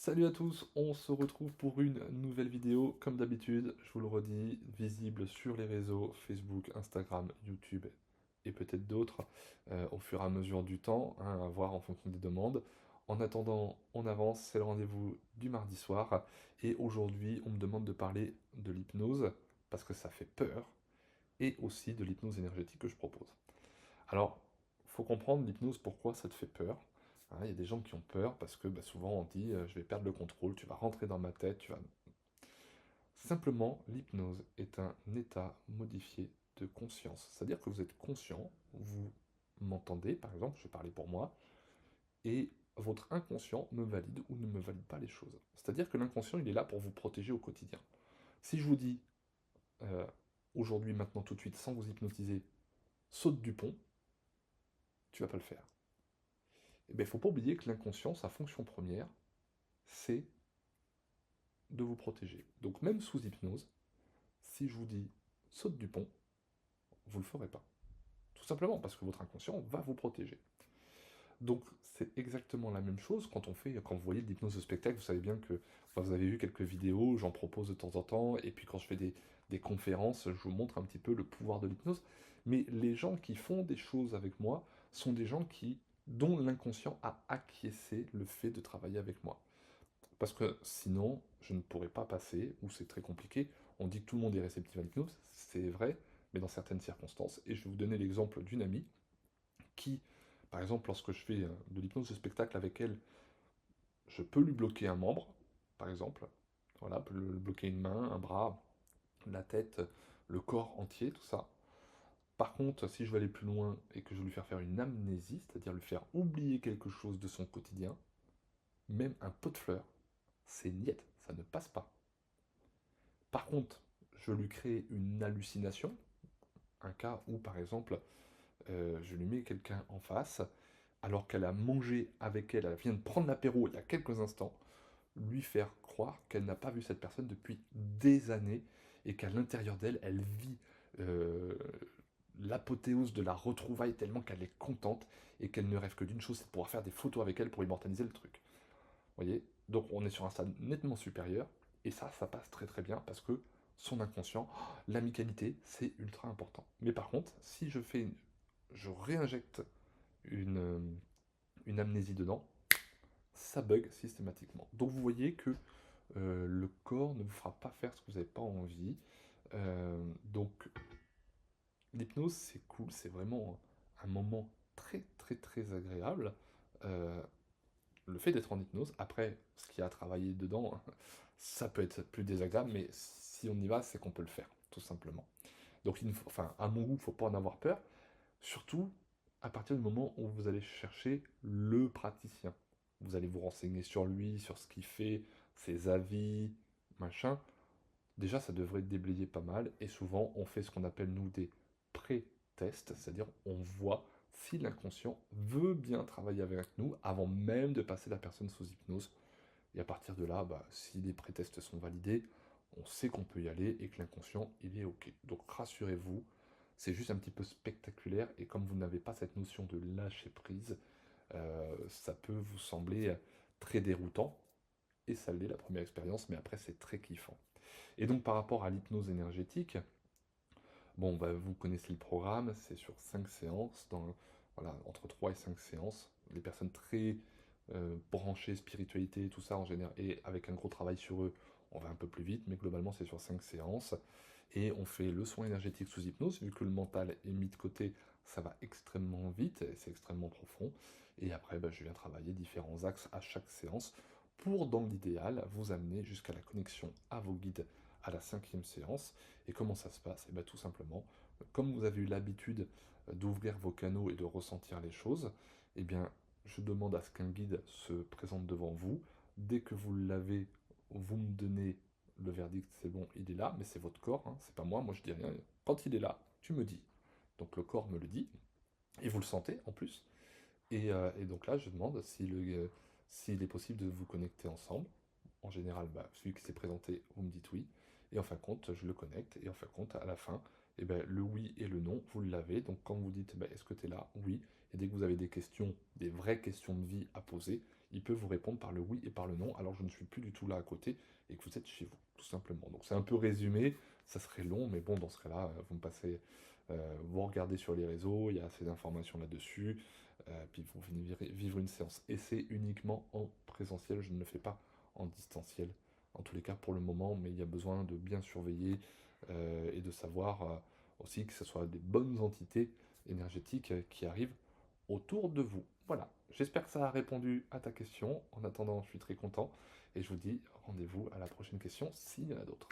Salut à tous, on se retrouve pour une nouvelle vidéo, comme d'habitude, je vous le redis, visible sur les réseaux Facebook, Instagram, YouTube et peut-être d'autres, au fur et à mesure du temps, hein, à voir en fonction des demandes. En attendant, on avance, c'est le rendez-vous du mardi soir, et aujourd'hui on me demande de parler de l'hypnose, parce que ça fait peur, et aussi de l'hypnose énergétique que je propose. Alors, faut comprendre l'hypnose, pourquoi ça te fait peur. Hein, il y a des gens qui ont peur parce que souvent on dit je vais perdre le contrôle, tu vas rentrer dans ma tête, tu vas... Simplement, l'hypnose est un état modifié de conscience. C'est-à-dire que vous êtes conscient, vous m'entendez par exemple, je vais parler pour moi, et votre inconscient me valide ou ne me valide pas les choses. C'est-à-dire que l'inconscient, il est là pour vous protéger au quotidien. Si je vous dis euh, aujourd'hui, maintenant, tout de suite, sans vous hypnotiser, saute du pont, tu vas pas le faire. Il ne faut pas oublier que l'inconscient, sa fonction première, c'est de vous protéger. Donc même sous hypnose, si je vous dis saute du pont, vous ne le ferez pas. Tout simplement parce que votre inconscient va vous protéger. Donc c'est exactement la même chose quand vous voyez de l'hypnose de spectacle, vous savez bien que, enfin, vous avez vu quelques vidéos, j'en propose de temps en temps, et puis quand je fais des conférences, je vous montre un petit peu le pouvoir de l'hypnose. Mais les gens qui font des choses avec moi sont des gens dont l'inconscient a acquiescé le fait de travailler avec moi. Parce que sinon, je ne pourrais pas passer, ou c'est très compliqué. On dit que tout le monde est réceptif à l'hypnose, c'est vrai, mais dans certaines circonstances. Et je vais vous donner l'exemple d'une amie qui, par exemple, lorsque je fais de l'hypnose de spectacle avec elle, je peux lui bloquer un membre, par exemple. Voilà, peut lui bloquer une main, un bras, la tête, le corps entier, tout ça. Par contre, si je veux aller plus loin et que je veux lui faire une amnésie, c'est-à-dire lui faire oublier quelque chose de son quotidien, même un pot de fleurs, c'est niet, ça ne passe pas. Par contre, je lui crée une hallucination, un cas où par exemple, je lui mets quelqu'un en face, alors qu'elle a mangé avec elle, elle vient de prendre l'apéro il y a quelques instants, lui faire croire qu'elle n'a pas vu cette personne depuis des années et qu'à l'intérieur d'elle, elle vit euh, l'apothéose de la retrouvaille tellement qu'elle est contente et qu'elle ne rêve que d'une chose, c'est de pouvoir faire des photos avec elle pour immortaliser le truc. Vous voyez? Donc on est sur un stade nettement supérieur, et ça passe très très bien parce que son inconscient, l'amicalité, c'est ultra important. Mais par contre, si je réinjecte une, euh, une amnésie dedans, ça bug systématiquement. Donc vous voyez que le corps ne vous fera pas faire ce que vous n'avez pas envie. Donc l'hypnose, c'est cool, c'est vraiment un moment très très très agréable. Euh, le fait d'être en hypnose, après, ce qu'il y a à travailler dedans, ça peut être plus désagréable, mais si on y va, c'est qu'on peut le faire, tout simplement. Donc, enfin, à mon goût, il ne faut pas en avoir peur, surtout à partir du moment où vous allez chercher le praticien. Vous allez vous renseigner sur lui, sur ce qu'il fait, ses avis, machin. Déjà, ça devrait déblayer pas mal, et souvent, on fait ce qu'on appelle, nous, des pré-tests, c'est-à-dire on voit si l'inconscient veut bien travailler avec nous avant même de passer la personne sous hypnose. Et à partir de là, si les pré-tests sont validés, on sait qu'on peut y aller et que l'inconscient, il est OK. Donc rassurez-vous, c'est juste un petit peu spectaculaire, et comme vous n'avez pas cette notion de lâcher prise, ça peut vous sembler très déroutant, et ça l'est la première expérience, mais après c'est très kiffant. Et donc par rapport à l'hypnose énergétique, bon, vous connaissez le programme, c'est sur 5 séances, voilà, entre 3 et 5 séances. Les personnes très branchées, spiritualité, tout ça en général, et avec un gros travail sur eux, on va un peu plus vite, mais globalement c'est sur 5 séances. Et on fait le soin énergétique sous hypnose, vu que le mental est mis de côté, ça va extrêmement vite, et c'est extrêmement profond. Et après, je viens travailler différents axes à chaque séance pour, dans l'idéal, vous amener jusqu'à la connexion à vos guides à la 5e séance. Et comment ça se passe? Et bien tout simplement, comme vous avez eu l'habitude d'ouvrir vos canaux et de ressentir les choses, eh bien je demande à ce qu'un guide se présente devant vous. Dès que vous l'avez, vous me donnez le verdict, c'est bon, il est là, mais c'est votre corps, hein, c'est pas moi, moi je dis rien. Quand il est là, tu me dis. Donc le corps me le dit, et vous le sentez en plus. Et donc là, je demande s'il est possible de vous connecter ensemble. En général, celui qui s'est présenté, vous me dites oui. Et en fin de compte, je le connecte. Et en fin de compte, à la fin, le oui et le non, vous l'avez. Donc quand vous dites est-ce que tu es là? Oui. Et dès que vous avez des questions, des vraies questions de vie à poser, il peut vous répondre par le oui et par le non, alors je ne suis plus du tout là à côté et que vous êtes chez vous, tout simplement. Donc c'est un peu résumé, ça serait long, mais bon, dans ce cas-là, vous me passez, vous regardez sur les réseaux, il y a assez d'informations là-dessus, puis vous venez vivre une séance. Et c'est uniquement en présentiel, je ne le fais pas en distanciel, en tous les cas pour le moment, mais il y a besoin de bien surveiller et de savoir aussi que ce soit des bonnes entités énergétiques qui arrivent autour de vous. Voilà, j'espère que ça a répondu à ta question. En attendant, je suis très content et je vous dis rendez-vous à la prochaine question s'il y en a d'autres.